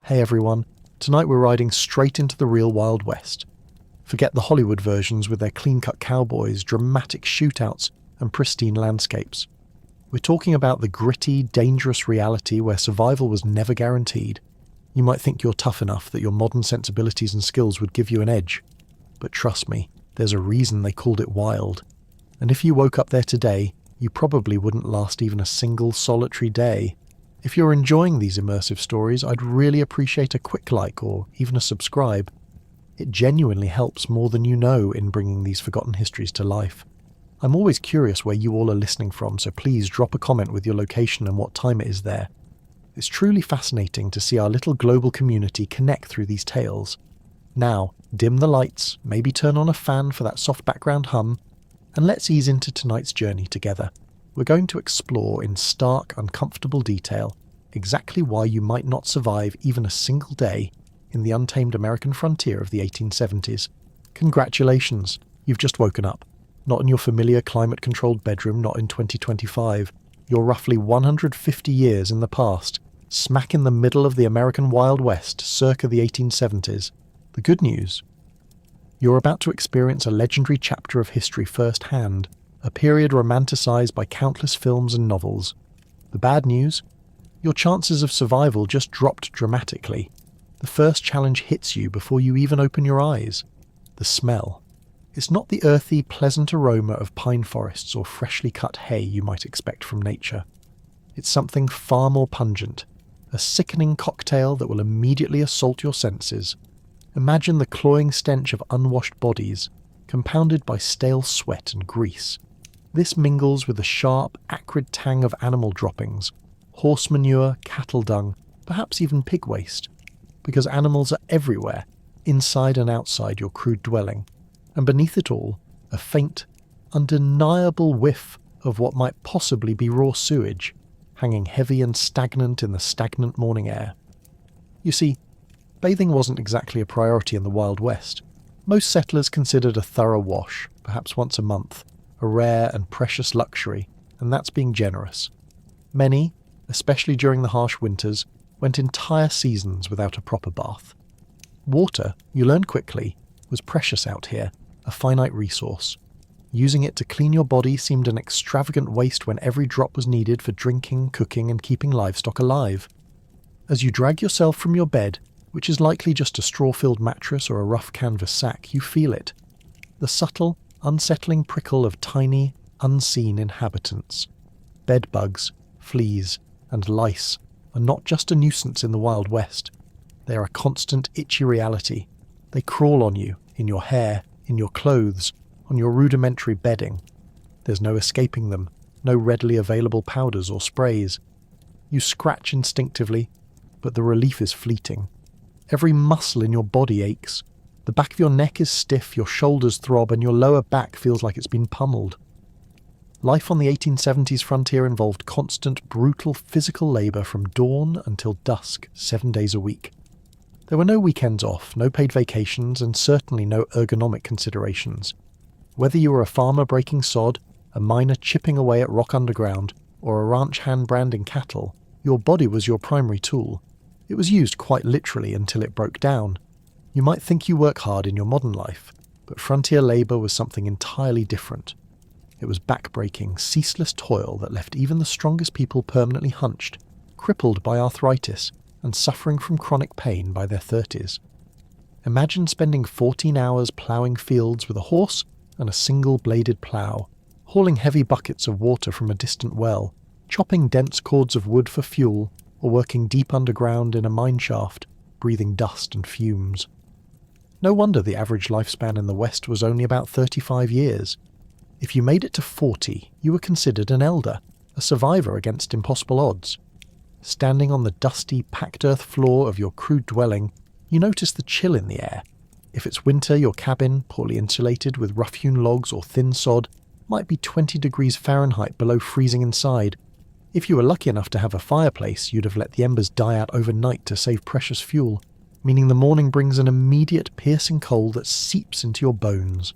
Hey everyone, tonight we're riding straight into the real Wild West. Forget the Hollywood versions with their clean-cut cowboys, dramatic shootouts, and pristine landscapes. We're talking about the gritty, dangerous reality where survival was never guaranteed. You might think you're tough enough that your modern sensibilities and skills would give you an edge. But trust me, there's a reason they called it wild. And if you woke up there today, you probably wouldn't last even a single solitary day. If you're enjoying these immersive stories, I'd really appreciate a quick like or even a subscribe. It genuinely helps more than you know in bringing these forgotten histories to life. I'm always curious where you all are listening from, so please drop a comment with your location and what time it is there. It's truly fascinating to see our little global community connect through these tales. Now, dim the lights, maybe turn on a fan for that soft background hum, and let's ease into tonight's journey together. We're going to explore in stark, uncomfortable detail exactly why you might not survive even a single day in the untamed American frontier of the 1870s. Congratulations, you've just woken up. Not in your familiar climate-controlled bedroom, not in 2025. You're roughly 150 years in the past, smack in the middle of the American Wild West, circa the 1870s. The good news? You're about to experience a legendary chapter of history firsthand, a period romanticized by countless films and novels. The bad news? Your chances of survival just dropped dramatically. The first challenge hits you before you even open your eyes. The smell. It's not the earthy, pleasant aroma of pine forests or freshly cut hay you might expect from nature. It's something far more pungent, a sickening cocktail that will immediately assault your senses. Imagine the cloying stench of unwashed bodies, compounded by stale sweat and grease. This mingles with the sharp, acrid tang of animal droppings, horse manure, cattle dung, perhaps even pig waste, because animals are everywhere, inside and outside your crude dwelling, and beneath it all, a faint, undeniable whiff of what might possibly be raw sewage, hanging heavy and stagnant in the stagnant morning air. You see, bathing wasn't exactly a priority in the Wild West. Most settlers considered a thorough wash, perhaps once a month, a rare and precious luxury, and that's being generous. Many, especially during the harsh winters, went entire seasons without a proper bath. Water, you learn quickly, was precious out here, a finite resource. Using it to clean your body seemed an extravagant waste when every drop was needed for drinking, cooking, and keeping livestock alive. As you drag yourself from your bed, which is likely just a straw-filled mattress or a rough canvas sack, you feel it. The subtle, unsettling prickle of tiny, unseen inhabitants. Bedbugs, fleas, and lice are not just a nuisance in the Wild West. They are a constant, itchy reality. They crawl on you, in your hair, in your clothes, on your rudimentary bedding. There's no escaping them, no readily available powders or sprays. You scratch instinctively, but the relief is fleeting. Every muscle in your body aches. The back of your neck is stiff, your shoulders throb, and your lower back feels like it's been pummeled. Life on the 1870s frontier involved constant, brutal physical labour from dawn until dusk, 7 days a week. There were no weekends off, no paid vacations, and certainly no ergonomic considerations. Whether you were a farmer breaking sod, a miner chipping away at rock underground, or a ranch hand branding cattle, your body was your primary tool. It was used quite literally until it broke down. You might think you work hard in your modern life, but frontier labour was something entirely different. It was back-breaking, ceaseless toil that left even the strongest people permanently hunched, crippled by arthritis, and suffering from chronic pain by their 30s. Imagine spending 14 hours ploughing fields with a horse and a single-bladed plough, hauling heavy buckets of water from a distant well, chopping dense cords of wood for fuel, or working deep underground in a mine shaft, breathing dust and fumes. No wonder the average lifespan in the West was only about 35 years. If you made it to 40, you were considered an elder, a survivor against impossible odds. Standing on the dusty, packed earth floor of your crude dwelling, you notice the chill in the air. If it's winter, your cabin, poorly insulated with rough-hewn logs or thin sod, might be 20 degrees Fahrenheit below freezing inside. If you were lucky enough to have a fireplace, you'd have let the embers die out overnight to save precious fuel, meaning the morning brings an immediate piercing cold that seeps into your bones.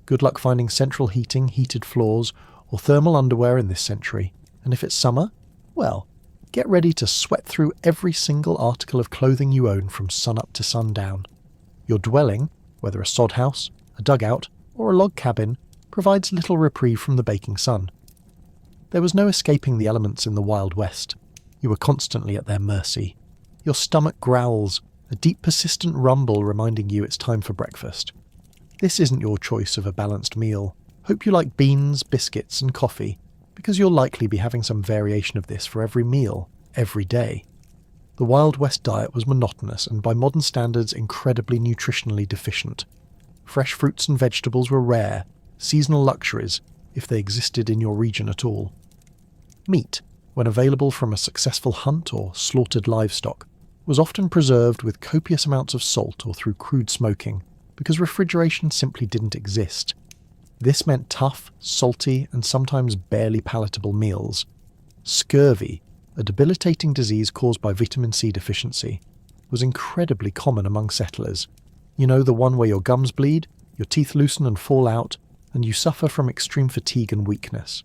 Good luck finding central heating, heated floors, or thermal underwear in this century. And if it's summer, well, Get ready to sweat through every single article of clothing you own from sunup to sundown. Your dwelling, whether a sod house, a dugout, or a log cabin, provides little reprieve from the baking sun. There was no escaping the elements in the Wild West. You were constantly at their mercy. Your stomach growls, a deep persistent rumble reminding you it's time for breakfast. This isn't your choice of a balanced meal. Hope you like beans, biscuits and coffee, because you'll likely be having some variation of this for every meal, every day. The Wild West diet was monotonous and by modern standards incredibly nutritionally deficient. Fresh fruits and vegetables were rare, seasonal luxuries, if they existed in your region at all. Meat, when available from a successful hunt or slaughtered livestock, was often preserved with copious amounts of salt or through crude smoking, because refrigeration simply didn't exist. This meant tough, salty, and sometimes barely palatable meals. Scurvy, a debilitating disease caused by vitamin C deficiency, was incredibly common among settlers. You know, the one where your gums bleed, your teeth loosen and fall out, and you suffer from extreme fatigue and weakness.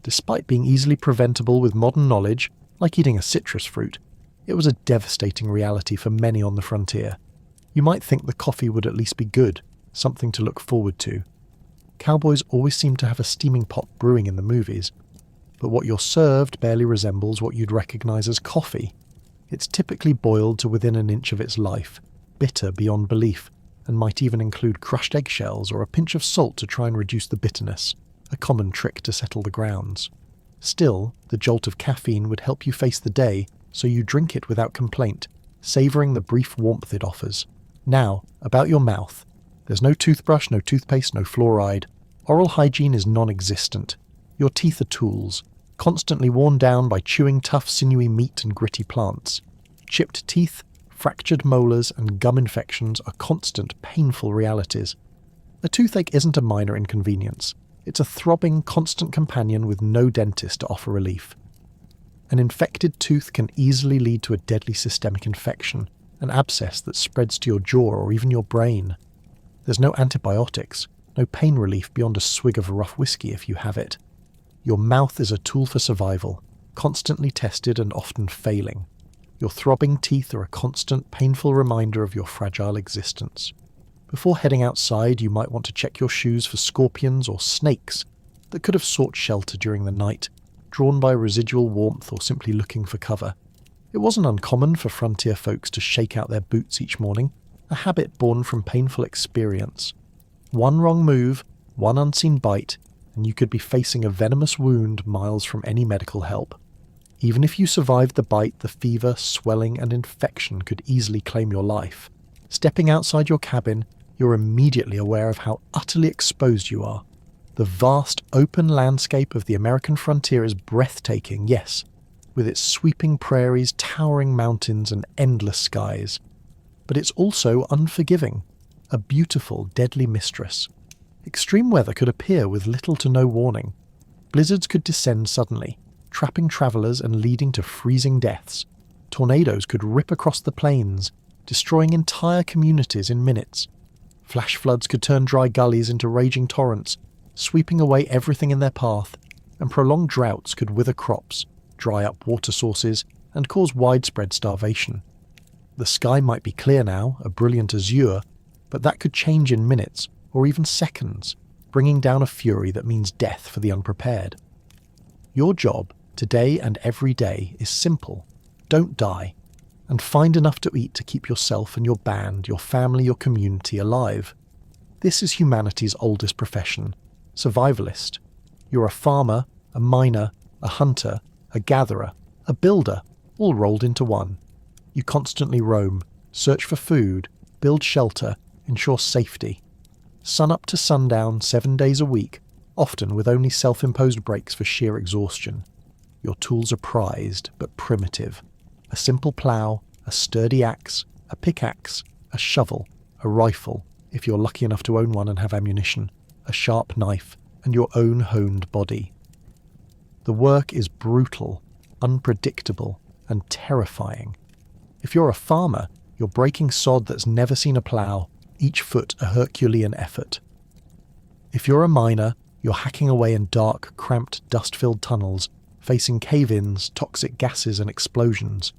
Despite being easily preventable with modern knowledge, like eating a citrus fruit, it was a devastating reality for many on the frontier. You might think the coffee would at least be good, something to look forward to. Cowboys always seem to have a steaming pot brewing in the movies, but what you're served barely resembles what you'd recognise as coffee. It's typically boiled to within an inch of its life, bitter beyond belief, and might even include crushed eggshells or a pinch of salt to try and reduce the bitterness, a common trick to settle the grounds. Still, the jolt of caffeine would help you face the day, so you drink it without complaint, savouring the brief warmth it offers. Now, about your mouth. There's no toothbrush, no toothpaste, no fluoride. Oral hygiene is non-existent. Your teeth are tools, constantly worn down by chewing tough, sinewy meat and gritty plants. Chipped teeth, fractured molars, and gum infections are constant, painful realities. A toothache isn't a minor inconvenience. It's a throbbing, constant companion with no dentist to offer relief. An infected tooth can easily lead to a deadly systemic infection, an abscess that spreads to your jaw or even your brain. There's no antibiotics, no pain relief beyond a swig of rough whiskey if you have it. Your mouth is a tool for survival, constantly tested and often failing. Your throbbing teeth are a constant, painful reminder of your fragile existence. Before heading outside, you might want to check your shoes for scorpions or snakes that could have sought shelter during the night, drawn by residual warmth or simply looking for cover. It wasn't uncommon for frontier folks to shake out their boots each morning, a habit born from painful experience. One wrong move, one unseen bite, and you could be facing a venomous wound miles from any medical help. Even if you survived the bite, the fever, swelling, and infection could easily claim your life. Stepping outside your cabin, you're immediately aware of how utterly exposed you are. The vast, open landscape of the American frontier is breathtaking, yes, with its sweeping prairies, towering mountains, and endless skies. But it's also unforgiving, a beautiful, deadly mistress. Extreme weather could appear with little to no warning. Blizzards could descend suddenly, trapping travellers and leading to freezing deaths. Tornadoes could rip across the plains, destroying entire communities in minutes. Flash floods could turn dry gullies into raging torrents, sweeping away everything in their path, and prolonged droughts could wither crops, dry up water sources, and cause widespread starvation. The sky might be clear now, a brilliant azure, but that could change in minutes, or even seconds, bringing down a fury that means death for the unprepared. Your job, today and every day, is simple. Don't die, and find enough to eat to keep yourself and your band, your family, your community alive. This is humanity's oldest profession, survivalist. You're a farmer, a miner, a hunter, a gatherer, a builder, all rolled into one. You constantly roam, search for food, build shelter, ensure safety. Sun up to sundown 7 days a week, often with only self-imposed breaks for sheer exhaustion. Your tools are prized, but primitive. A simple plough, a sturdy axe, a pickaxe, a shovel, a rifle, if you're lucky enough to own one and have ammunition, a sharp knife, and your own honed body. The work is brutal, unpredictable, and terrifying. If you're a farmer, you're breaking sod that's never seen a plough, each foot a Herculean effort. If you're a miner, you're hacking away in dark, cramped, dust-filled tunnels, facing cave-ins, toxic gases and explosions.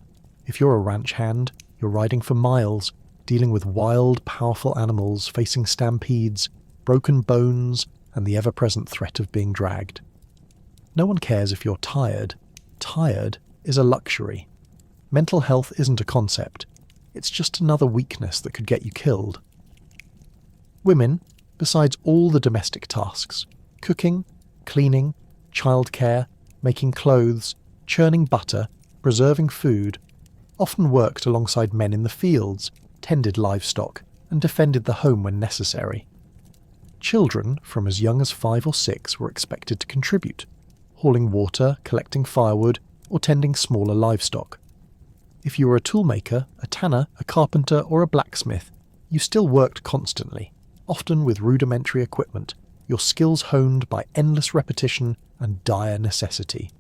If you're a ranch hand, you're riding for miles, dealing with wild, powerful animals, facing stampedes, broken bones, and the ever-present threat of being dragged. No one cares if you're tired. Tired is a luxury. Mental health isn't a concept. It's just another weakness that could get you killed. Women, besides all the domestic tasks, cooking, cleaning, childcare, making clothes, churning butter, preserving food, often worked alongside men in the fields, tended livestock, and defended the home when necessary. Children, from as young as 5 or 6, were expected to contribute, hauling water, collecting firewood, or tending smaller livestock. If you were a toolmaker, a tanner, a carpenter, or a blacksmith, you still worked constantly, often with rudimentary equipment, your skills honed by endless repetition and dire necessity.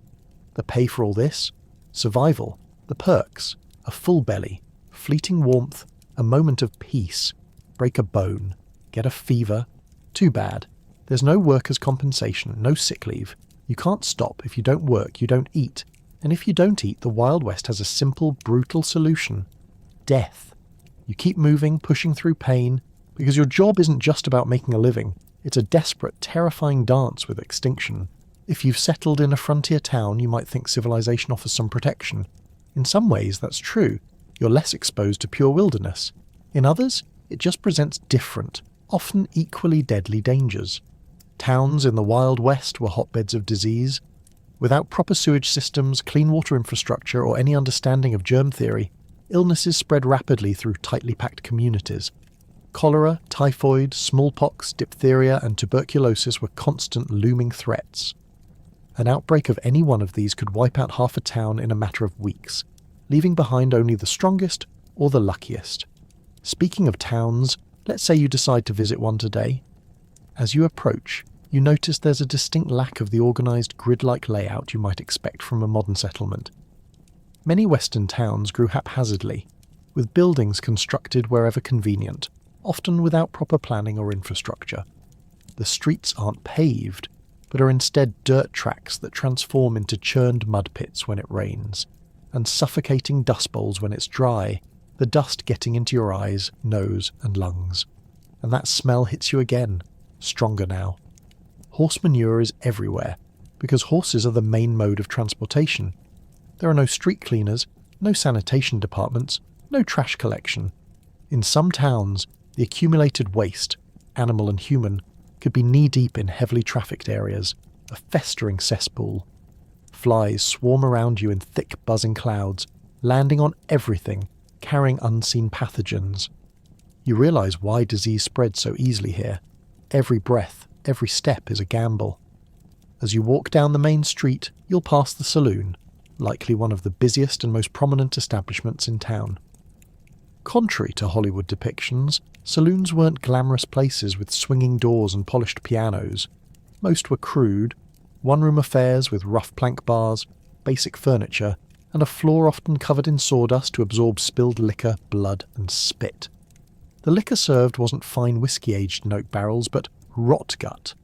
The pay for all this? Survival, the perks, a full belly, fleeting warmth, a moment of peace, break a bone, get a fever. Too bad. There's no workers' compensation, no sick leave. You can't stop. If you don't work, you don't eat. And if you don't eat, the Wild West has a simple, brutal solution. Death. You keep moving, pushing through pain, because your job isn't just about making a living. It's a desperate, terrifying dance with extinction. If you've settled in a frontier town, you might think civilization offers some protection. In some ways, that's true. You're less exposed to pure wilderness. In others, it just presents different, often equally deadly dangers. Towns in the Wild West were hotbeds of disease. Without proper sewage systems, clean water infrastructure, or any understanding of germ theory, illnesses spread rapidly through tightly packed communities. Cholera, typhoid, smallpox, diphtheria, and tuberculosis were constant looming threats. An outbreak of any one of these could wipe out half a town in a matter of weeks, leaving behind only the strongest or the luckiest. Speaking of towns, let's say you decide to visit one today. As you approach, you notice there's a distinct lack of the organised grid-like layout you might expect from a modern settlement. Many Western towns grew haphazardly, with buildings constructed wherever convenient, often without proper planning or infrastructure. The streets aren't paved, but are instead dirt tracks that transform into churned mud pits when it rains, and suffocating dust bowls when it's dry, the dust getting into your eyes, nose and lungs. And that smell hits you again, stronger now. Horse manure is everywhere, because horses are the main mode of transportation. There are no street cleaners, no sanitation departments, no trash collection. In some towns, the accumulated waste, animal and human, could be knee-deep in heavily trafficked areas, a festering cesspool. Flies swarm around you in thick buzzing clouds, landing on everything, carrying unseen pathogens. You realise why disease spreads so easily here. Every breath, every step is a gamble. As you walk down the main street, you'll pass the saloon, likely one of the busiest and most prominent establishments in town. Contrary to Hollywood depictions, saloons weren't glamorous places with swinging doors and polished pianos. Most were crude, one-room affairs with rough plank bars, basic furniture, and a floor often covered in sawdust to absorb spilled liquor, blood, and spit. The liquor served wasn't fine whiskey aged in oak barrels, but rot gut.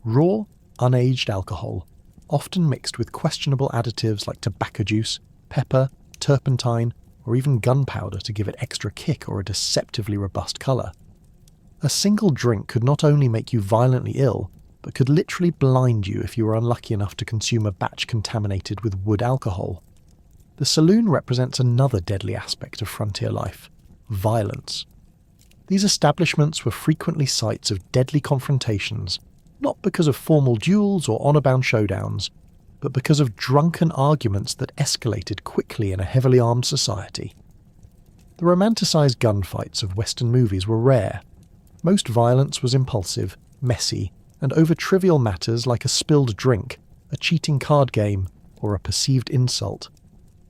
Raw, unaged alcohol, often mixed with questionable additives like tobacco juice, pepper, turpentine, or even gunpowder to give it extra kick or a deceptively robust colour. A single drink could not only make you violently ill, but could literally blind you if you were unlucky enough to consume a batch contaminated with wood alcohol. The saloon represents another deadly aspect of frontier life: violence. These establishments were frequently sites of deadly confrontations, not because of formal duels or honour-bound showdowns, but because of drunken arguments that escalated quickly in a heavily armed society. The romanticised gunfights of Western movies were rare. Most violence was impulsive, messy, and over trivial matters like a spilled drink, a cheating card game, or a perceived insult.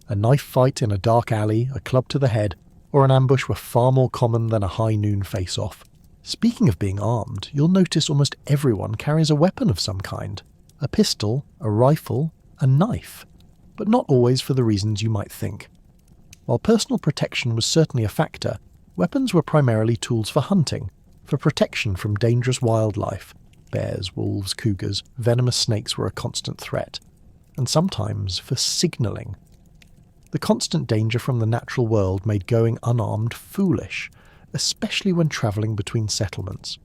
A knife fight in a dark alley, a club to the head, or an ambush were far more common than a high noon face-off. Speaking of being armed, you'll notice almost everyone carries a weapon of some kind. A pistol, a rifle, a knife, but not always for the reasons you might think. While personal protection was certainly a factor, weapons were primarily tools for hunting, for protection from dangerous wildlife. Bears, wolves, cougars, venomous snakes were a constant threat. and sometimes for signalling. The constant danger from the natural world made going unarmed foolish, especially when travelling between settlements.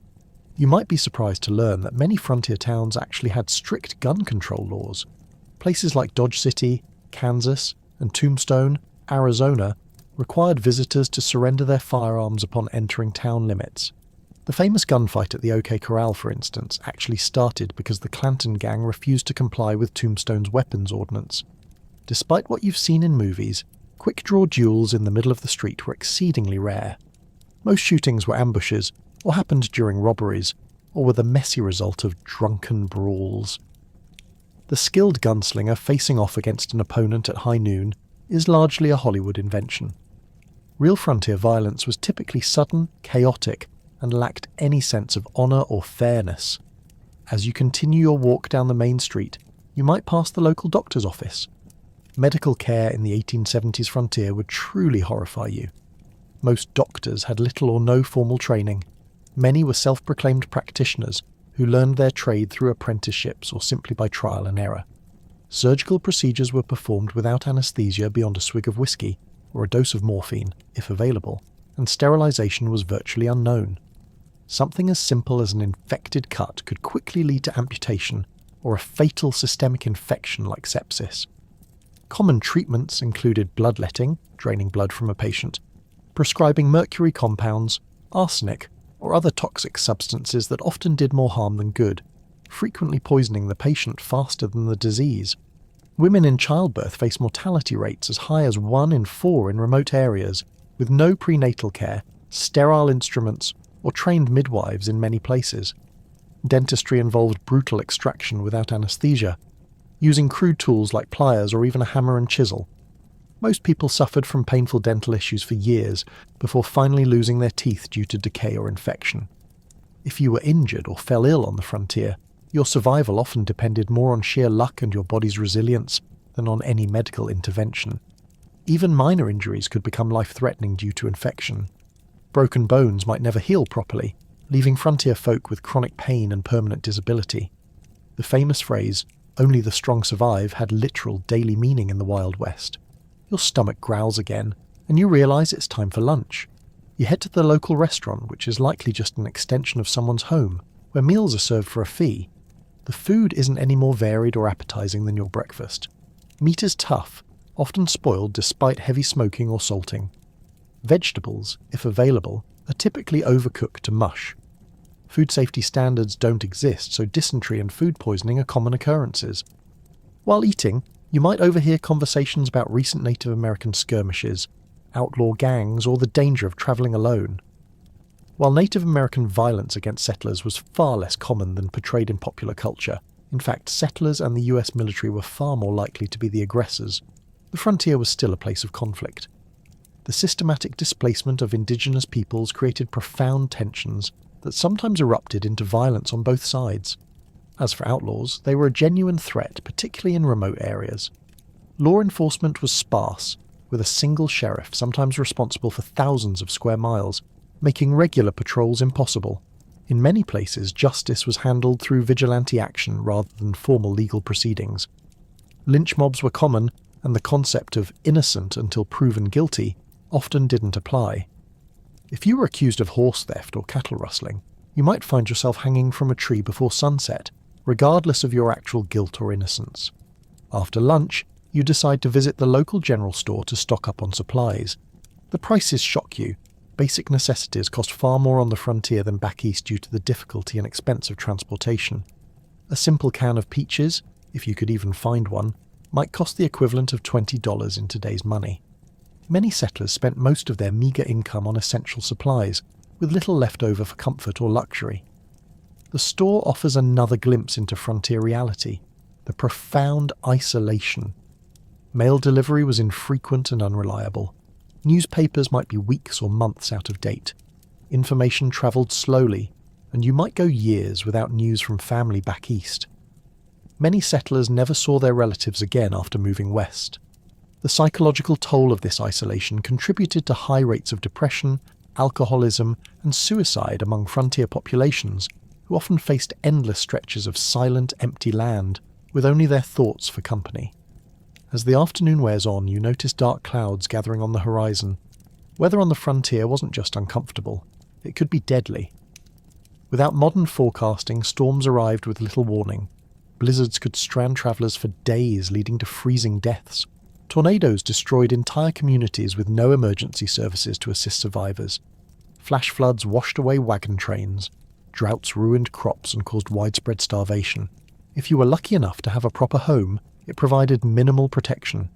You might be surprised to learn that many frontier towns actually had strict gun control laws. Places like Dodge City, Kansas, and Tombstone, Arizona, required visitors to surrender their firearms upon entering town limits. The famous gunfight at the OK Corral, for instance, actually started because the Clanton gang refused to comply with Tombstone's weapons ordinance. Despite what you've seen in movies, quick-draw duels in the middle of the street were exceedingly rare. Most shootings were ambushes, or happened during robberies, or were the messy result of drunken brawls. The skilled gunslinger facing off against an opponent at high noon is largely a Hollywood invention. Real frontier violence was typically sudden, chaotic, and lacked any sense of honour or fairness. As you continue your walk down the main street, you might pass the local doctor's office. Medical care in the 1870s frontier would truly horrify you. Most doctors had little or no formal training. Many were self-proclaimed practitioners who learned their trade through apprenticeships or simply by trial and error. Surgical procedures were performed without anaesthesia beyond a swig of whiskey or a dose of morphine, if available, and sterilisation was virtually unknown. Something as simple as an infected cut could quickly lead to amputation or a fatal systemic infection like sepsis. Common treatments included bloodletting, draining blood from a patient, prescribing mercury compounds, arsenic, or other toxic substances that often did more harm than good, frequently poisoning the patient faster than the disease. Women in childbirth face mortality rates as high as 1 in 4 in remote areas, with no prenatal care, sterile instruments, or trained midwives in many places. Dentistry involved brutal extraction without anaesthesia, using crude tools like pliers or even a hammer and chisel. Most people suffered from painful dental issues for years before finally losing their teeth due to decay or infection. If you were injured or fell ill on the frontier, your survival often depended more on sheer luck and your body's resilience than on any medical intervention. Even minor injuries could become life-threatening due to infection. Broken bones might never heal properly, leaving frontier folk with chronic pain and permanent disability. The famous phrase, "only the strong survive," had literal daily meaning in the Wild West. Your stomach growls again, and you realise it's time for lunch. You head to the local restaurant, which is likely just an extension of someone's home, where meals are served for a fee. The food isn't any more varied or appetising than your breakfast. Meat is tough, often spoiled despite heavy smoking or salting. Vegetables, if available, are typically overcooked to mush. Food safety standards don't exist, so dysentery and food poisoning are common occurrences. While eating, you might overhear conversations about recent Native American skirmishes, outlaw gangs, or the danger of travelling alone. While Native American violence against settlers was far less common than portrayed in popular culture, in fact, settlers and the US military were far more likely to be the aggressors, the frontier was still a place of conflict. The systematic displacement of indigenous peoples created profound tensions that sometimes erupted into violence on both sides. As for outlaws, they were a genuine threat, particularly in remote areas. Law enforcement was sparse, with a single sheriff sometimes responsible for thousands of square miles, making regular patrols impossible. In many places, justice was handled through vigilante action rather than formal legal proceedings. Lynch mobs were common, and the concept of innocent until proven guilty often didn't apply. If you were accused of horse theft or cattle rustling, you might find yourself hanging from a tree before sunset, regardless of your actual guilt or innocence. After lunch, you decide to visit the local general store to stock up on supplies. The prices shock you. Basic necessities cost far more on the frontier than back east due to the difficulty and expense of transportation. A simple can of peaches, if you could even find one, might cost the equivalent of $20 in today's money. Many settlers spent most of their meagre income on essential supplies, with little left over for comfort or luxury. The store offers another glimpse into frontier reality, the profound isolation. Mail delivery was infrequent and unreliable. Newspapers might be weeks or months out of date. Information travelled slowly, and you might go years without news from family back east. Many settlers never saw their relatives again after moving west. The psychological toll of this isolation contributed to high rates of depression, alcoholism, and suicide among frontier populations, who often faced endless stretches of silent, empty land, with only their thoughts for company. As the afternoon wears on, you notice dark clouds gathering on the horizon. Weather on the frontier wasn't just uncomfortable, it could be deadly. Without modern forecasting, storms arrived with little warning. Blizzards could strand travellers for days, leading to freezing deaths. Tornadoes destroyed entire communities with no emergency services to assist survivors. Flash floods washed away wagon trains. Droughts ruined crops and caused widespread starvation. If you were lucky enough to have a proper home, it provided minimal protection.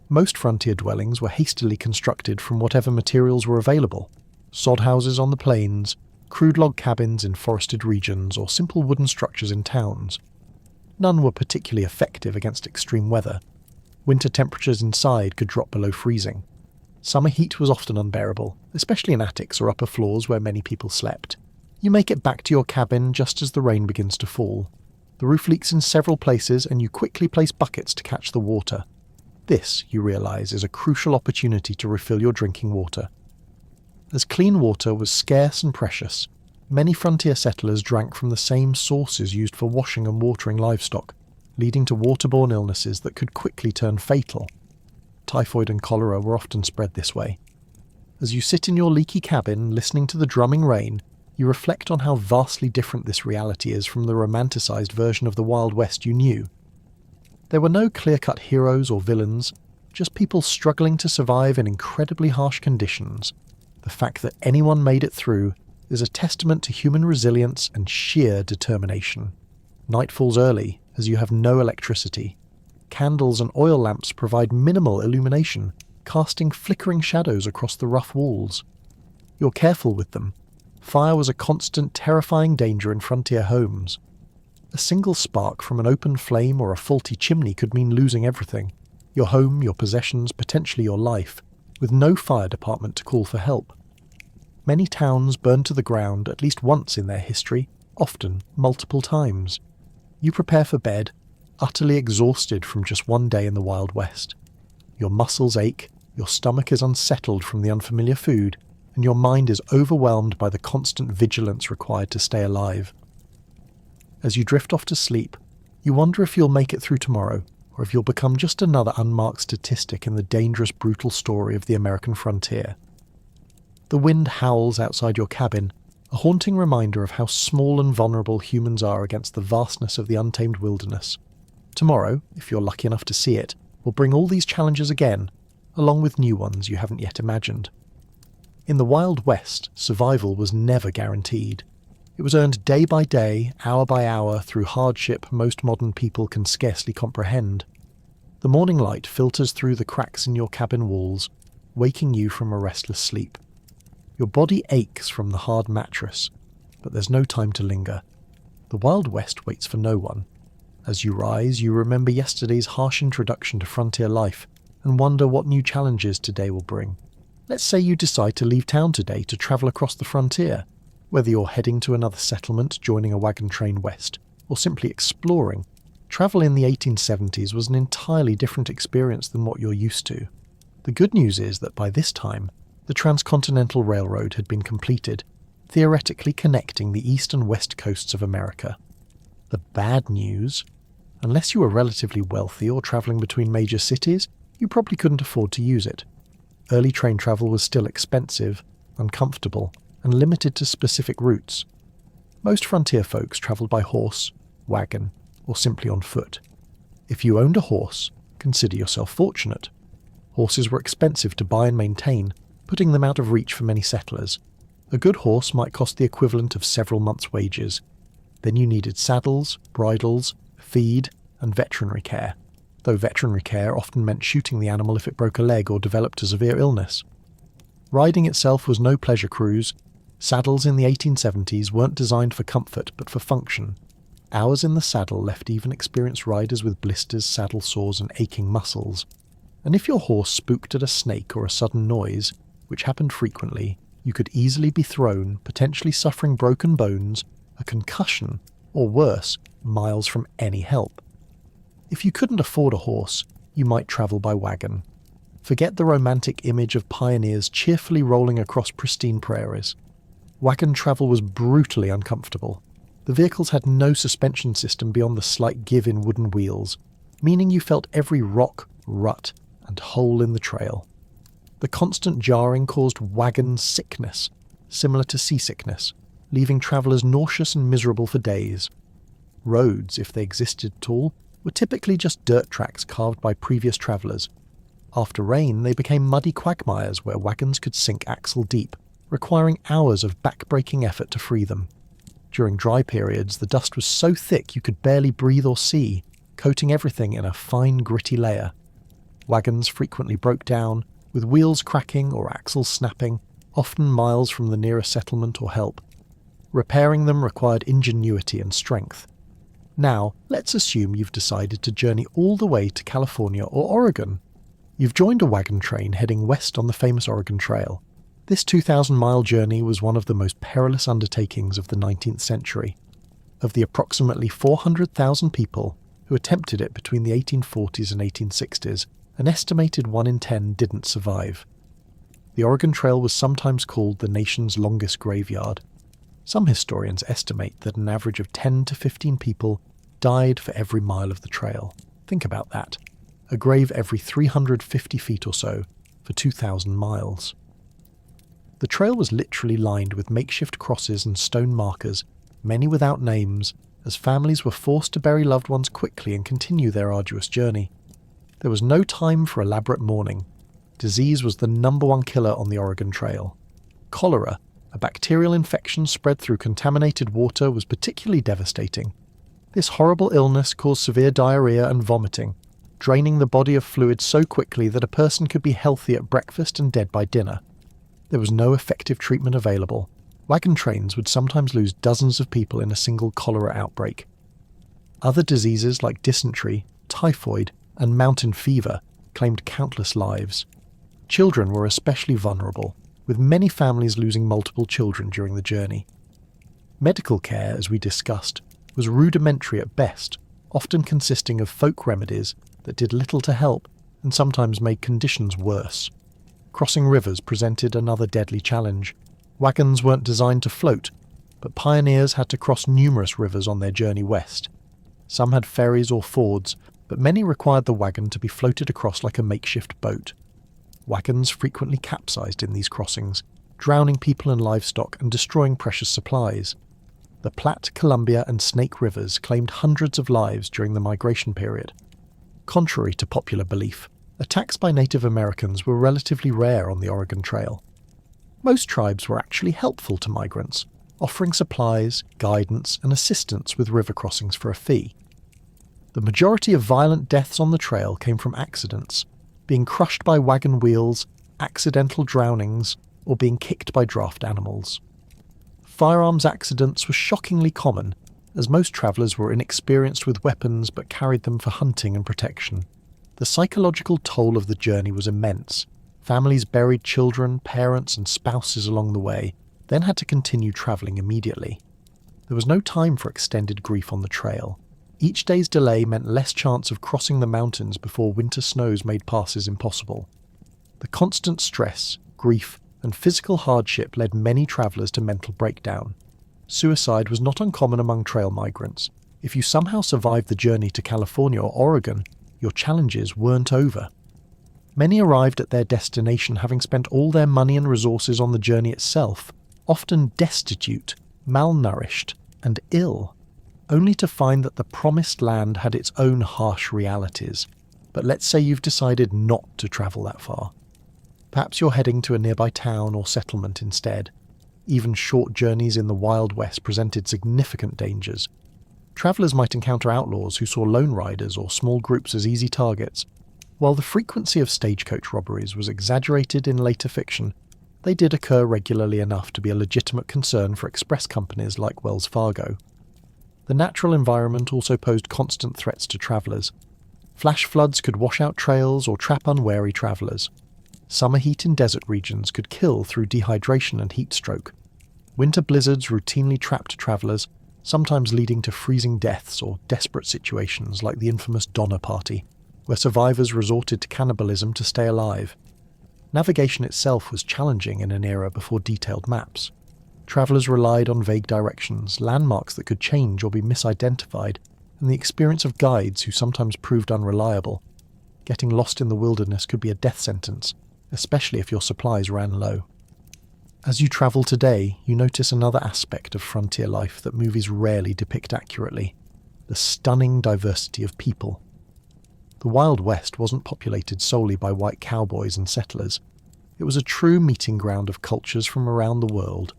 Most frontier dwellings were hastily constructed from whatever materials were available. Sod houses on the plains, crude log cabins in forested regions, or simple wooden structures in towns. None were particularly effective against extreme weather. Winter temperatures inside could drop below freezing. Summer heat was often unbearable, especially in attics or upper floors where many people slept. You make it back to your cabin just as the rain begins to fall. The roof leaks in several places and you quickly place buckets to catch the water. This, you realise, is a crucial opportunity to refill your drinking water. As clean water was scarce and precious, many frontier settlers drank from the same sources used for washing and watering livestock, leading to waterborne illnesses that could quickly turn fatal. Typhoid and cholera were often spread this way. As you sit in your leaky cabin listening to the drumming rain, you reflect on how vastly different this reality is from the romanticised version of the Wild West you knew. There were no clear-cut heroes or villains, just people struggling to survive in incredibly harsh conditions. The fact that anyone made it through is a testament to human resilience and sheer determination. Night falls early, as you have no electricity. Candles and oil lamps provide minimal illumination, casting flickering shadows across the rough walls. You're careful with them. Fire was a constant, terrifying danger in frontier homes. A single spark from an open flame or a faulty chimney could mean losing everything. Your home, your possessions, potentially your life, with no fire department to call for help. Many towns burned to the ground at least once in their history, often multiple times. You prepare for bed, utterly exhausted from just one day in the Wild West. Your muscles ache, your stomach is unsettled from the unfamiliar food, and your mind is overwhelmed by the constant vigilance required to stay alive. As you drift off to sleep, you wonder if you'll make it through tomorrow, or if you'll become just another unmarked statistic in the dangerous, brutal story of the American frontier. The wind howls outside your cabin, a haunting reminder of how small and vulnerable humans are against the vastness of the untamed wilderness. Tomorrow, if you're lucky enough to see it, will bring all these challenges again, along with new ones you haven't yet imagined. In the Wild West, survival was never guaranteed. It was earned day by day, hour by hour, through hardship most modern people can scarcely comprehend. The morning light filters through the cracks in your cabin walls, waking you from a restless sleep. Your body aches from the hard mattress, but there's no time to linger. The Wild West waits for no one. As you rise, you remember yesterday's harsh introduction to frontier life and wonder what new challenges today will bring. Let's say you decide to leave town today to travel across the frontier. Whether you're heading to another settlement, joining a wagon train west, or simply exploring, travel in the 1870s was an entirely different experience than what you're used to. The good news is that by this time, the Transcontinental Railroad had been completed, theoretically connecting the east and west coasts of America. The bad news? Unless you were relatively wealthy or travelling between major cities, you probably couldn't afford to use it. Early train travel was still expensive, uncomfortable, and limited to specific routes. Most frontier folks travelled by horse, wagon, or simply on foot. If you owned a horse, consider yourself fortunate. Horses were expensive to buy and maintain, putting them out of reach for many settlers. A good horse might cost the equivalent of several months' wages. Then you needed saddles, bridles, feed, and veterinary care, though veterinary care often meant shooting the animal if it broke a leg or developed a severe illness. Riding itself was no pleasure cruise. Saddles in the 1870s weren't designed for comfort but for function. Hours in the saddle left even experienced riders with blisters, saddle sores, and aching muscles. And if your horse spooked at a snake or a sudden noise, which happened frequently, you could easily be thrown, potentially suffering broken bones, a concussion, or worse, miles from any help. If you couldn't afford a horse, you might travel by wagon. Forget the romantic image of pioneers cheerfully rolling across pristine prairies. Wagon travel was brutally uncomfortable. The vehicles had no suspension system beyond the slight give in wooden wheels, meaning you felt every rock, rut, and hole in the trail. The constant jarring caused wagon sickness, similar to seasickness, leaving travellers nauseous and miserable for days. Roads, if they existed at all, were typically just dirt tracks carved by previous travellers. After rain, they became muddy quagmires where wagons could sink axle deep, requiring hours of back-breaking effort to free them. During dry periods, the dust was so thick you could barely breathe or see, coating everything in a fine, gritty layer. Wagons frequently broke down, with wheels cracking or axles snapping, often miles from the nearest settlement or help. Repairing them required ingenuity and strength. Now, let's assume you've decided to journey all the way to California or Oregon. You've joined a wagon train heading west on the famous Oregon Trail. This 2,000-mile journey was one of the most perilous undertakings of the 19th century. Of the approximately 400,000 people who attempted it between the 1840s and 1860s, an estimated 1 in 10 didn't survive. The Oregon Trail was sometimes called the nation's longest graveyard. Some historians estimate that an average of 10 to 15 people died for every mile of the trail. Think about that. A grave every 350 feet or so for 2,000 miles. The trail was literally lined with makeshift crosses and stone markers, many without names, as families were forced to bury loved ones quickly and continue their arduous journey. There was no time for elaborate mourning. Disease was the #1 killer on the Oregon Trail. Cholera, a bacterial infection spread through contaminated water, was particularly devastating. This horrible illness caused severe diarrhea and vomiting, draining the body of fluid so quickly that a person could be healthy at breakfast and dead by dinner. There was no effective treatment available. Wagon trains would sometimes lose dozens of people in a single cholera outbreak. Other diseases like dysentery, typhoid, and mountain fever claimed countless lives. Children were especially vulnerable, with many families losing multiple children during the journey. Medical care, as we discussed, was rudimentary at best, often consisting of folk remedies that did little to help and sometimes made conditions worse. Crossing rivers presented another deadly challenge. Wagons weren't designed to float, but pioneers had to cross numerous rivers on their journey west. Some had ferries or fords, but many required the wagon to be floated across like a makeshift boat. Wagons frequently capsized in these crossings, drowning people and livestock and destroying precious supplies. The Platte, Columbia, and Snake Rivers claimed hundreds of lives during the migration period. Contrary to popular belief, attacks by Native Americans were relatively rare on the Oregon Trail. Most tribes were actually helpful to migrants, offering supplies, guidance, and assistance with river crossings for a fee. The majority of violent deaths on the trail came from accidents, being crushed by wagon wheels, accidental drownings, or being kicked by draft animals. Firearms accidents were shockingly common, as most travellers were inexperienced with weapons but carried them for hunting and protection. The psychological toll of the journey was immense. Families buried children, parents, and spouses along the way, then had to continue travelling immediately. There was no time for extended grief on the trail. Each day's delay meant less chance of crossing the mountains before winter snows made passes impossible. The constant stress, grief, and physical hardship led many travellers to mental breakdown. Suicide was not uncommon among trail migrants. If you somehow survived the journey to California or Oregon, your challenges weren't over. Many arrived at their destination having spent all their money and resources on the journey itself, often destitute, malnourished, and ill, only to find that the promised land had its own harsh realities. But let's say you've decided not to travel that far. Perhaps you're heading to a nearby town or settlement instead. Even short journeys in the Wild West presented significant dangers. Travellers might encounter outlaws who saw lone riders or small groups as easy targets. While the frequency of stagecoach robberies was exaggerated in later fiction, they did occur regularly enough to be a legitimate concern for express companies like Wells Fargo. The natural environment also posed constant threats to travellers. Flash floods could wash out trails or trap unwary travellers. Summer heat in desert regions could kill through dehydration and heat stroke. Winter blizzards routinely trapped travellers, sometimes leading to freezing deaths or desperate situations like the infamous Donner Party, where survivors resorted to cannibalism to stay alive. Navigation itself was challenging in an era before detailed maps. Travellers relied on vague directions, landmarks that could change or be misidentified, and the experience of guides who sometimes proved unreliable. Getting lost in the wilderness could be a death sentence, especially if your supplies ran low. As you travel today, you notice another aspect of frontier life that movies rarely depict accurately: the stunning diversity of people. The Wild West wasn't populated solely by white cowboys and settlers. It was a true meeting ground of cultures from around the world.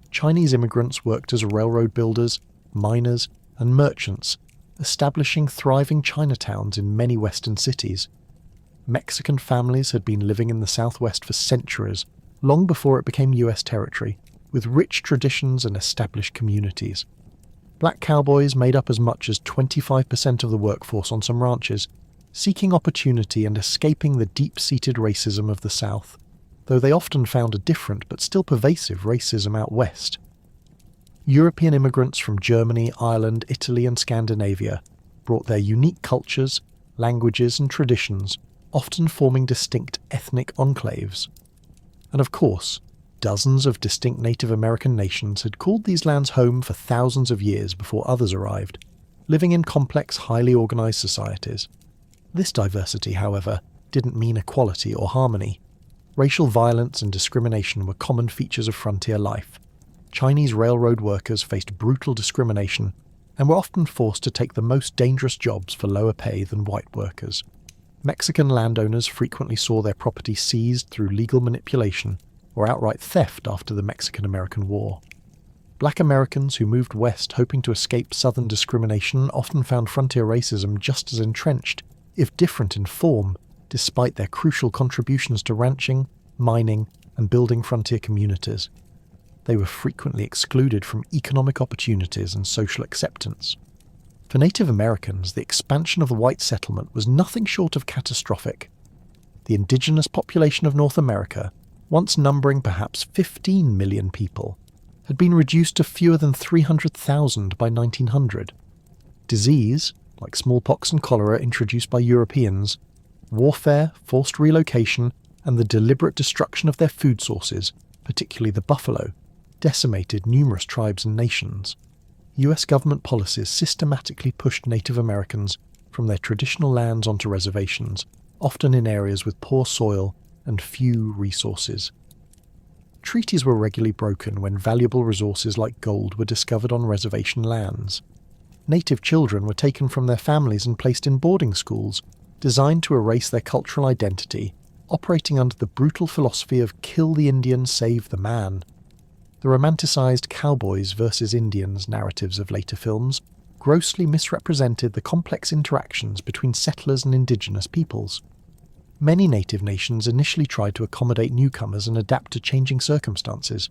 Chinese immigrants worked as railroad builders, miners, and merchants, establishing thriving Chinatowns in many western cities. Mexican families had been living in the Southwest for centuries, long before it became US territory, with rich traditions and established communities. Black cowboys made up as much as 25% of the workforce on some ranches, seeking opportunity and escaping the deep-seated racism of the South, though they often found a different but still pervasive racism out west. European immigrants from Germany, Ireland, Italy and Scandinavia brought their unique cultures, languages and traditions, often forming distinct ethnic enclaves. And of course, dozens of distinct Native American nations had called these lands home for thousands of years before others arrived, living in complex, highly organized societies. This diversity, however, didn't mean equality or harmony. Racial violence and discrimination were common features of frontier life. Chinese railroad workers faced brutal discrimination and were often forced to take the most dangerous jobs for lower pay than white workers. Mexican landowners frequently saw their property seized through legal manipulation or outright theft after the Mexican-American War. Black Americans who moved west hoping to escape Southern discrimination often found frontier racism just as entrenched, if different in form, despite their crucial contributions to ranching, mining, and building frontier communities. They were frequently excluded from economic opportunities and social acceptance. For Native Americans, the expansion of the white settlement was nothing short of catastrophic. The indigenous population of North America, once numbering perhaps 15 million people, had been reduced to fewer than 300,000 by 1900. Disease, like smallpox and cholera introduced by Europeans, warfare, forced relocation, and the deliberate destruction of their food sources, particularly the buffalo, decimated numerous tribes and nations. US government policies systematically pushed Native Americans from their traditional lands onto reservations, often in areas with poor soil and few resources. Treaties were regularly broken when valuable resources like gold were discovered on reservation lands. Native children were taken from their families and placed in boarding schools, designed to erase their cultural identity, operating under the brutal philosophy of kill the Indian, save the man. The romanticized cowboys versus Indians narratives of later films grossly misrepresented the complex interactions between settlers and indigenous peoples. Many native nations initially tried to accommodate newcomers and adapt to changing circumstances.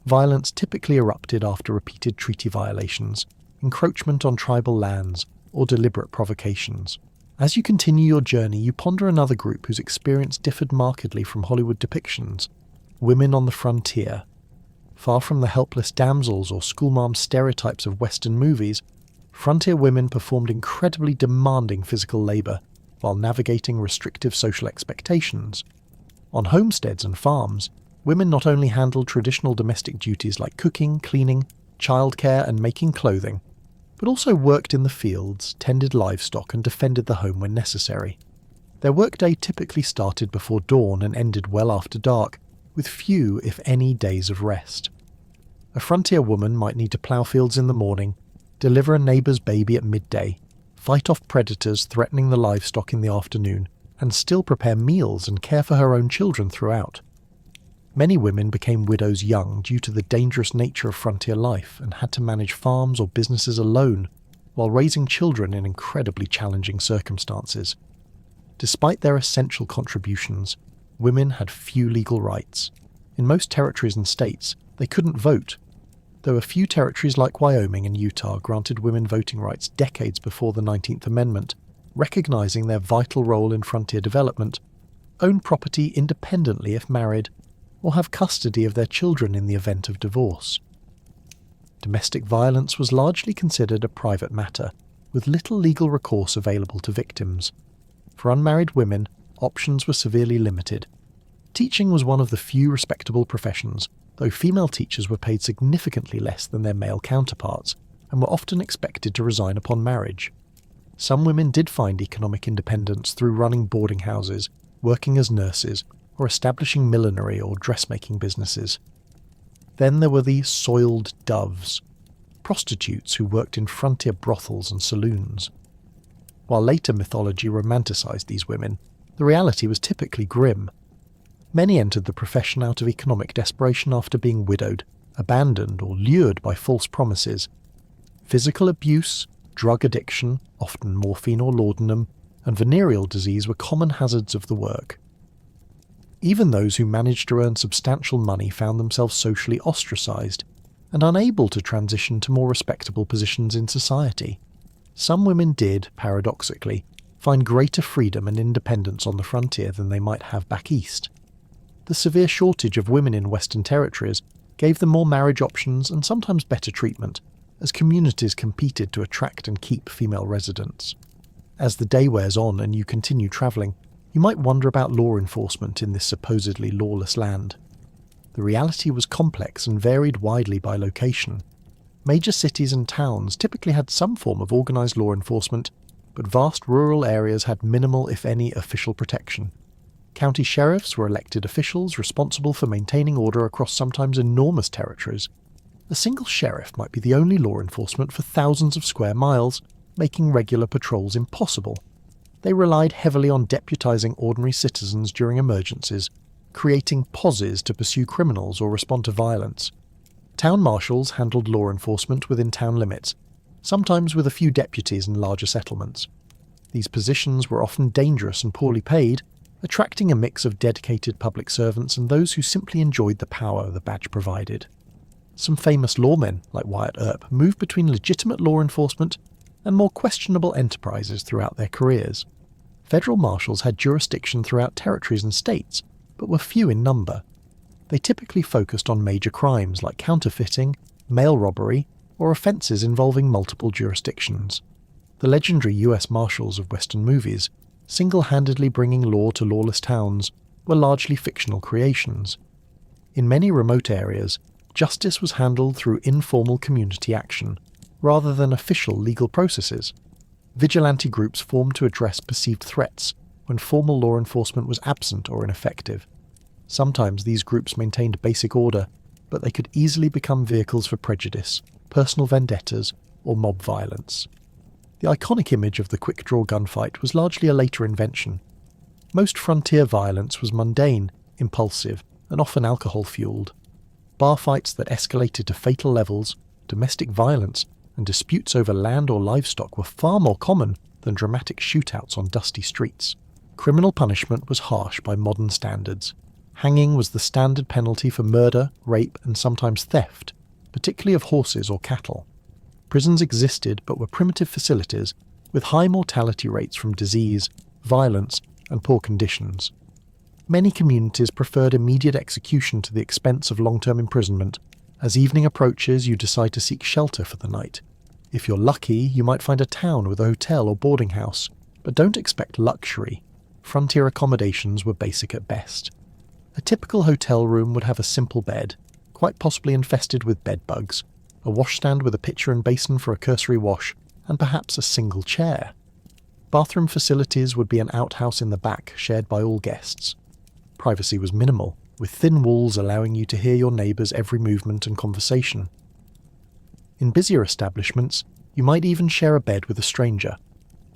Violence typically erupted after repeated treaty violations, encroachment on tribal lands, or deliberate provocations. As you continue your journey, you ponder another group whose experience differed markedly from Hollywood depictions: women on the frontier. Far from the helpless damsels or schoolmom stereotypes of Western movies, frontier women performed incredibly demanding physical labor while navigating restrictive social expectations. On homesteads and farms, women not only handled traditional domestic duties like cooking, cleaning, childcare, and making clothing, but also worked in the fields, tended livestock, and defended the home when necessary. Their workday typically started before dawn and ended well after dark, with few, if any, days of rest. A frontier woman might need to plough fields in the morning, deliver a neighbour's baby at midday, fight off predators threatening the livestock in the afternoon, and still prepare meals and care for her own children throughout. Many women became widows young due to the dangerous nature of frontier life and had to manage farms or businesses alone while raising children in incredibly challenging circumstances. Despite their essential contributions, women had few legal rights. In most territories and states, they couldn't vote, though a few territories like Wyoming and Utah granted women voting rights decades before the 19th Amendment, recognizing their vital role in frontier development, own property independently if married, or have custody of their children in the event of divorce. Domestic violence was largely considered a private matter, with little legal recourse available to victims. For unmarried women, options were severely limited. Teaching was one of the few respectable professions, though female teachers were paid significantly less than their male counterparts and were often expected to resign upon marriage. Some women did find economic independence through running boarding houses, working as nurses, or establishing millinery or dressmaking businesses. Then there were the soiled doves, prostitutes who worked in frontier brothels and saloons. While later mythology romanticised these women, the reality was typically grim. Many entered the profession out of economic desperation after being widowed, abandoned, or lured by false promises. Physical abuse, drug addiction, often morphine or laudanum, and venereal disease were common hazards of the work. Even those who managed to earn substantial money found themselves socially ostracised and unable to transition to more respectable positions in society. Some women did, paradoxically, find greater freedom and independence on the frontier than they might have back east. The severe shortage of women in Western territories gave them more marriage options and sometimes better treatment, as communities competed to attract and keep female residents. As the day wears on and you continue travelling, you might wonder about law enforcement in this supposedly lawless land. The reality was complex and varied widely by location. Major cities and towns typically had some form of organised law enforcement, but vast rural areas had minimal, if any, official protection. County sheriffs were elected officials responsible for maintaining order across sometimes enormous territories. A single sheriff might be the only law enforcement for thousands of square miles, making regular patrols impossible. They relied heavily on deputising ordinary citizens during emergencies, creating posses to pursue criminals or respond to violence. Town marshals handled law enforcement within town limits, sometimes with a few deputies in larger settlements. These positions were often dangerous and poorly paid, attracting a mix of dedicated public servants and those who simply enjoyed the power the badge provided. Some famous lawmen, like Wyatt Earp, moved between legitimate law enforcement and more questionable enterprises throughout their careers. Federal marshals had jurisdiction throughout territories and states, but were few in number. They typically focused on major crimes like counterfeiting, mail robbery, or offences involving multiple jurisdictions. The legendary US Marshals of Western movies, single-handedly bringing law to lawless towns, were largely fictional creations. In many remote areas, justice was handled through informal community action, rather than official legal processes. Vigilante groups formed to address perceived threats when formal law enforcement was absent or ineffective. Sometimes these groups maintained basic order, but they could easily become vehicles for prejudice, personal vendettas, or mob violence. The iconic image of the quick-draw gunfight was largely a later invention. Most frontier violence was mundane, impulsive, and often alcohol-fueled. Bar fights that escalated to fatal levels, domestic violence, and disputes over land or livestock were far more common than dramatic shootouts on dusty streets. Criminal punishment was harsh by modern standards. Hanging was the standard penalty for murder, rape, and sometimes theft, particularly of horses or cattle. Prisons existed but were primitive facilities with high mortality rates from disease, violence, and poor conditions. Many communities preferred immediate execution to the expense of long-term imprisonment. As evening approaches, you decide to seek shelter for the night. If you're lucky, you might find a town with a hotel or boarding house, but don't expect luxury. Frontier accommodations were basic at best. A typical hotel room would have a simple bed, quite possibly infested with bed bugs, a washstand with a pitcher and basin for a cursory wash, and perhaps a single chair. Bathroom facilities would be an outhouse in the back shared by all guests. Privacy was minimal, with thin walls allowing you to hear your neighbours' every movement and conversation. In busier establishments, you might even share a bed with a stranger,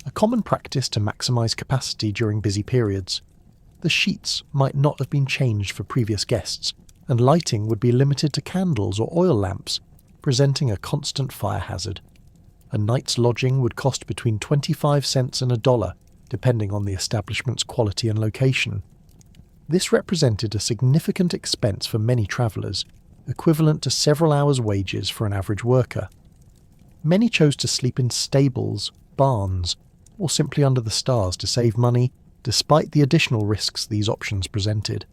a common practice to maximise capacity during busy periods. The sheets might not have been changed for previous guests, and lighting would be limited to candles or oil lamps, presenting a constant fire hazard. A night's lodging would cost between 25 cents and $1, depending on the establishment's quality and location. This represented a significant expense for many travellers, equivalent to several hours' wages for an average worker. Many chose to sleep in stables, barns, or simply under the stars to save money, despite the additional risks these options presented.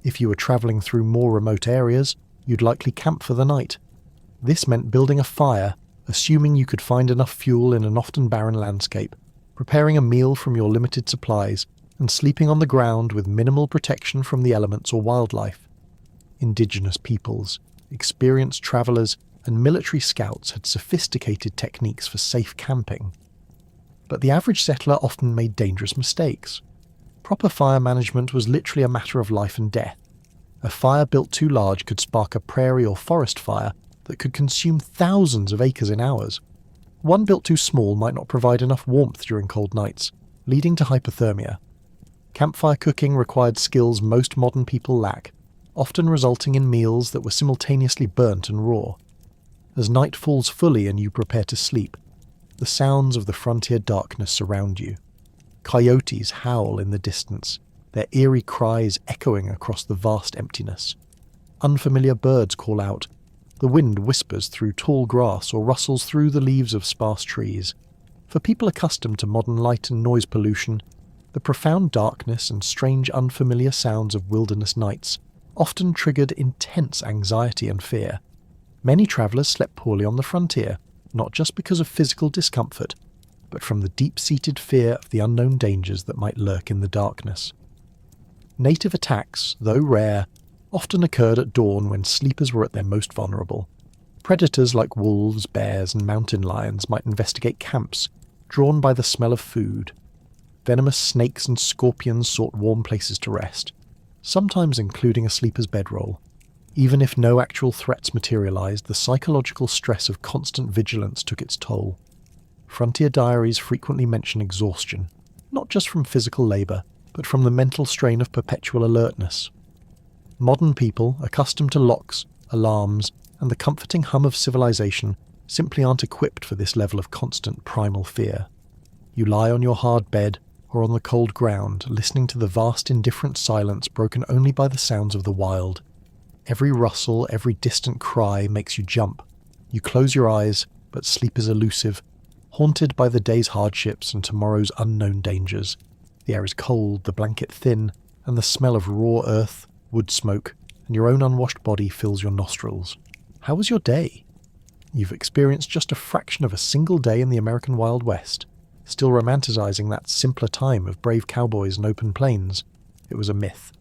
If you were travelling through more remote areas, you'd likely camp for the night. This meant building a fire, assuming you could find enough fuel in an often barren landscape, preparing a meal from your limited supplies, and sleeping on the ground with minimal protection from the elements or wildlife. indigenous peoples, experienced travelers, and military scouts had sophisticated techniques for safe camping. But the average settler often made dangerous mistakes. Proper fire management was literally a matter of life and death. A fire built too large could spark a prairie or forest fire that could consume thousands of acres in hours. One built too small might not provide enough warmth during cold nights, leading to hypothermia. Campfire cooking required skills most modern people lack, often resulting in meals that were simultaneously burnt and raw. As night falls fully and you prepare to sleep, the sounds of the frontier darkness surround you. Coyotes howl in the distance, their eerie cries echoing across the vast emptiness. Unfamiliar birds call out. The wind whispers through tall grass or rustles through the leaves of sparse trees. For people accustomed to modern light and noise pollution, the profound darkness and strange unfamiliar sounds of wilderness nights often triggered intense anxiety and fear. Many travellers slept poorly on the frontier, not just because of physical discomfort, but from the deep-seated fear of the unknown dangers that might lurk in the darkness. Native attacks, though rare, often occurred at dawn when sleepers were at their most vulnerable. Predators like wolves, bears, and mountain lions might investigate camps, drawn by the smell of food. Venomous snakes and scorpions sought warm places to rest, sometimes including a sleeper's bedroll. Even if no actual threats materialized, the psychological stress of constant vigilance took its toll. Frontier diaries frequently mention exhaustion, not just from physical labor, but from the mental strain of perpetual alertness. Modern people, accustomed to locks, alarms, and the comforting hum of civilization, simply aren't equipped for this level of constant primal fear. You lie on your hard bed, or on the cold ground, listening to the vast indifferent silence broken only by the sounds of the wild. Every rustle, every distant cry makes you jump. You close your eyes, but sleep is elusive, haunted by the day's hardships and tomorrow's unknown dangers. The air is cold, the blanket thin, and the smell of raw earth, wood smoke, and your own unwashed body fills your nostrils. How was your day? You've experienced just a fraction of a single day in the American Wild West, still romanticizing that simpler time of brave cowboys and open plains. It was a myth.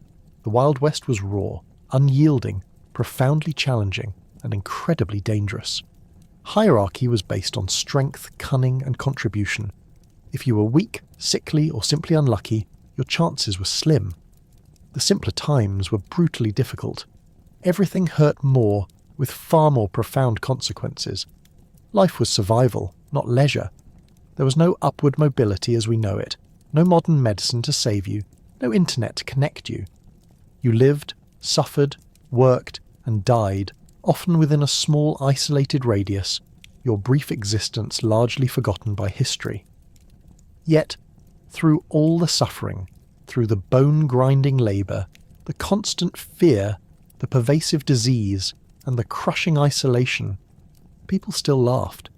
The Wild West was raw, unyielding, profoundly challenging, and incredibly dangerous. Hierarchy was based on strength, cunning, and contribution. If you were weak, sickly, or simply unlucky, your chances were slim. The simpler times were brutally difficult. Everything hurt more, with far more profound consequences. Life was survival, not leisure. There was no upward mobility as we know it, no modern medicine to save you, no internet to connect you. You lived, suffered, worked, and died, often within a small isolated radius, your brief existence largely forgotten by history. Yet, through all the suffering, through the bone-grinding labour, the constant fear, the pervasive disease, and the crushing isolation, people still laughed.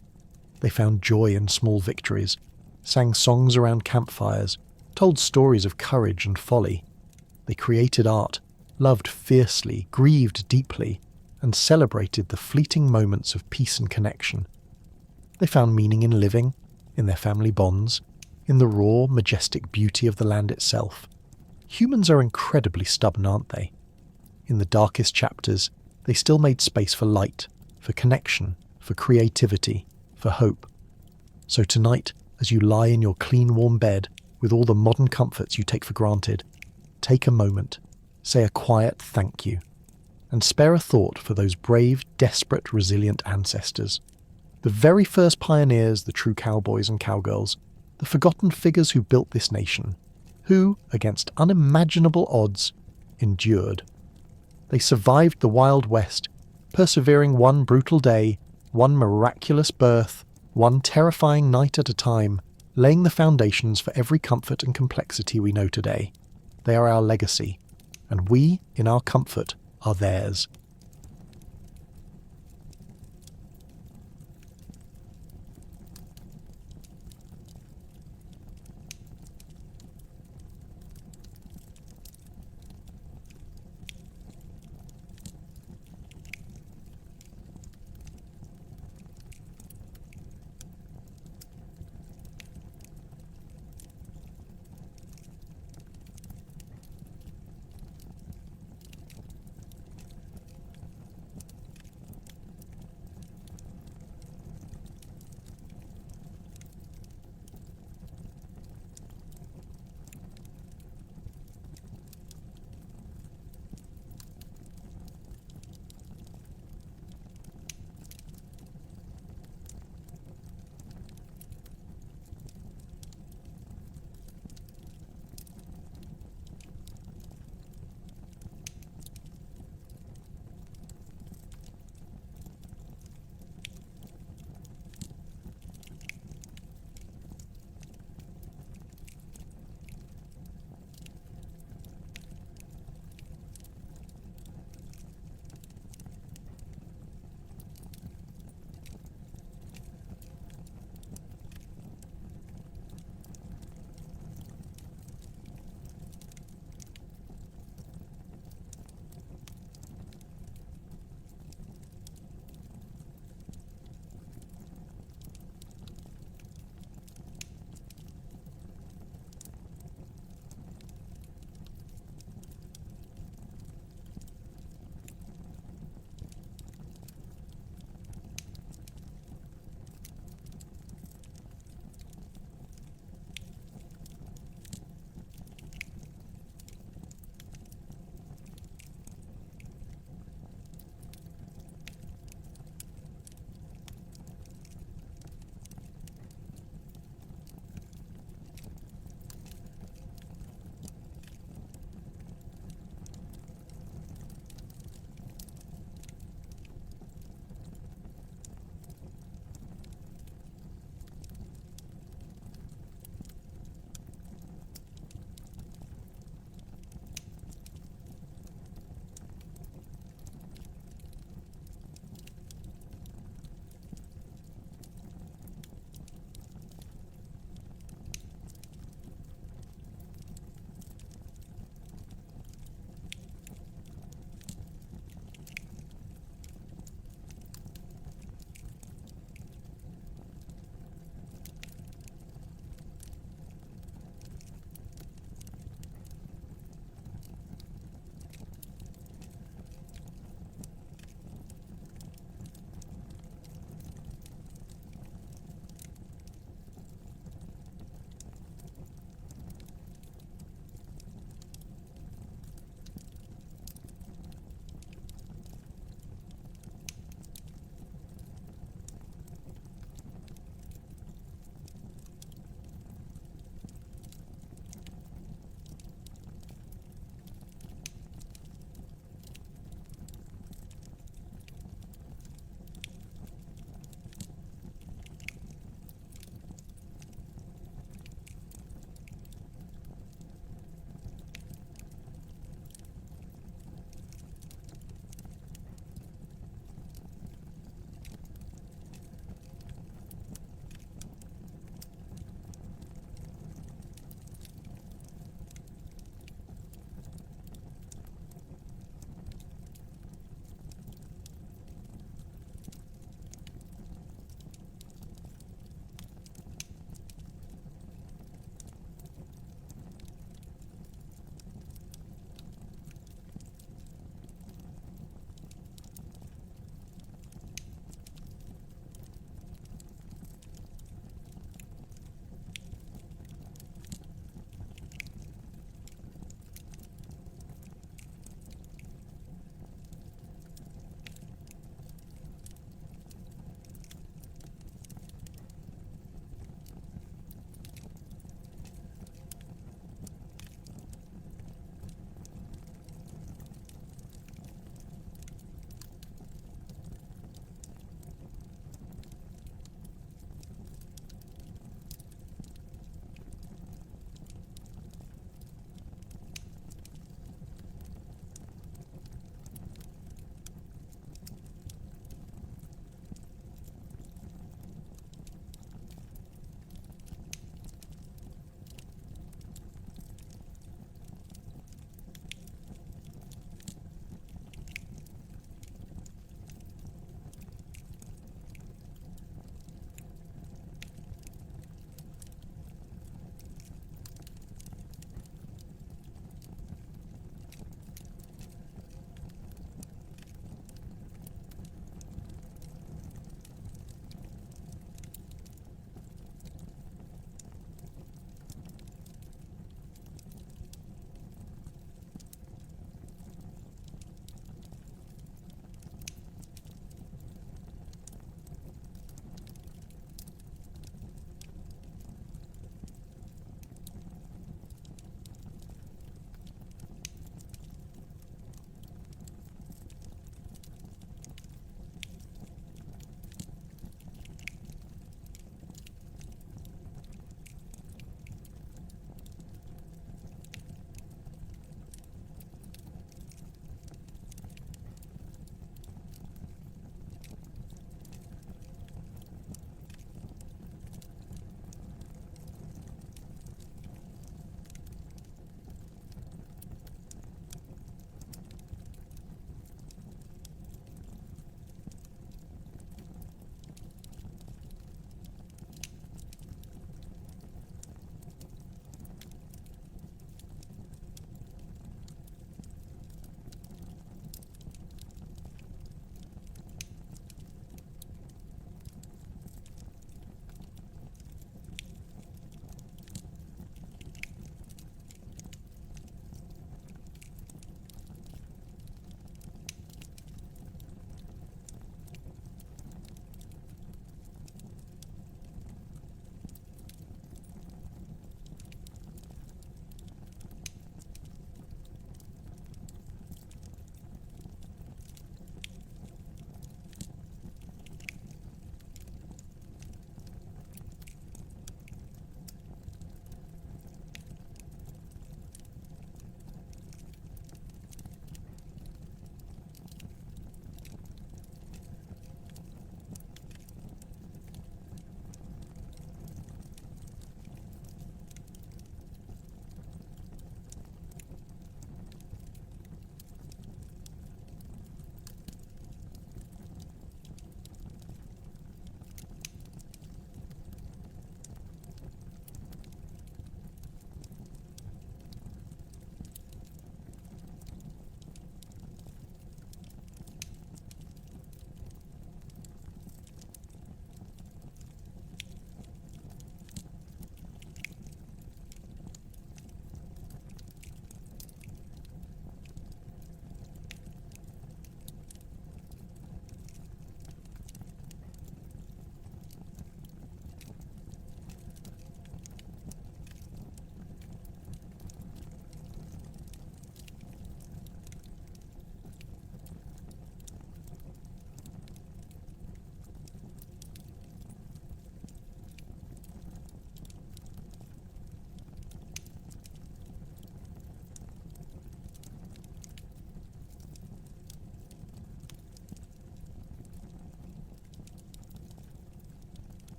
They found joy in small victories, sang songs around campfires, told stories of courage and folly. They created art, loved fiercely, grieved deeply, and celebrated the fleeting moments of peace and connection. They found meaning in living, in their family bonds, in the raw, majestic beauty of the land itself. Humans are incredibly stubborn, aren't they? In the darkest chapters, they still made space for light, for connection, for creativity, for hope. So tonight, as you lie in your clean, warm bed, with all the modern comforts you take for granted, take a moment, say a quiet thank you, and spare a thought for those brave, desperate, resilient ancestors. The very first pioneers, the true cowboys and cowgirls, the forgotten figures who built this nation, who, against unimaginable odds, endured. They survived the Wild West, persevering one brutal day, one miraculous birth, one terrifying night at a time, laying the foundations for every comfort and complexity we know today. They are our legacy, and we, in our comfort, are theirs.